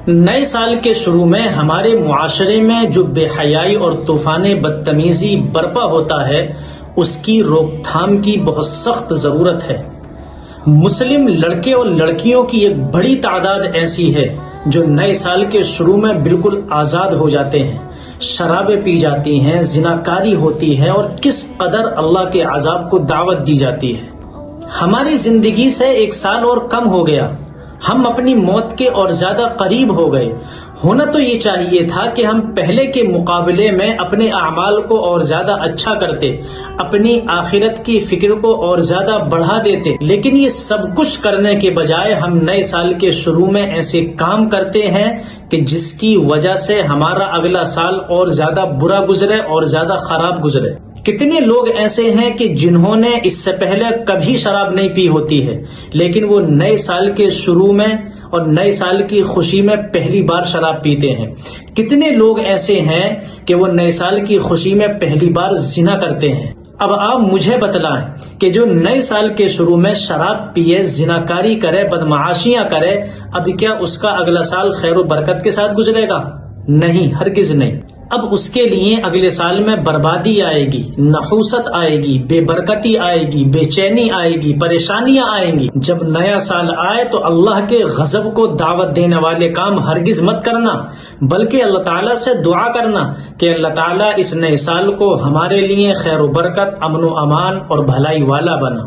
نئے سال کے شروع میں ہمارے معاشرے میں جو بے حیائی اور طوفان بدتمیزی برپا ہوتا ہے اس کی روک تھام کی بہت سخت ضرورت ہے۔ مسلم لڑکے اور لڑکیوں کی ایک بڑی تعداد ایسی ہے جو نئے سال کے شروع میں بالکل آزاد ہو جاتے ہیں، شرابیں پی جاتی ہیں، زناکاری ہوتی ہے اور کس قدر اللہ کے عذاب کو دعوت دی جاتی ہے۔ ہماری زندگی سے 1 سال اور کم ہو گیا، ہم اپنی موت کے اور زیادہ قریب ہو گئے۔ ہونا تو یہ چاہیے تھا کہ ہم پہلے کے مقابلے میں اپنے اعمال کو اور زیادہ اچھا کرتے، اپنی آخرت کی فکر کو اور زیادہ بڑھا دیتے، لیکن یہ سب کچھ کرنے کے بجائے ہم نئے سال کے شروع میں ایسے کام کرتے ہیں کہ جس کی وجہ سے ہمارا اگلا سال اور زیادہ برا گزرے اور زیادہ خراب گزرے۔ کتنے لوگ ایسے ہیں کہ جنہوں نے اس سے پہلے کبھی شراب نہیں پی ہوتی ہے، لیکن وہ نئے سال کے شروع میں اور نئے سال کی خوشی میں پہلی بار شراب پیتے ہیں۔ کتنے لوگ ایسے ہیں کہ وہ نئے سال کی خوشی میں پہلی بار زنا کرتے ہیں۔ اب آپ مجھے بتلائیں کہ جو نئے سال کے شروع میں شراب پیے، زناکاری کرے، بدمعاشیاں کرے، اب کیا اس کا اگلا سال خیر و برکت کے ساتھ گزرے گا؟ نہیں، ہرگز نہیں۔ اب اس کے لیے اگلے سال میں بربادی آئے گی، نحوست آئے گی، بے برکتی آئے گی، بے چینی آئے گی، پریشانیاں آئیں گی۔ جب نیا سال آئے تو اللہ کے غضب کو دعوت دینے والے کام ہرگز مت کرنا، بلکہ اللہ تعالیٰ سے دعا کرنا کہ اللہ تعالیٰ اس نئے سال کو ہمارے لیے خیر و برکت، امن و امان اور بھلائی والا بنا۔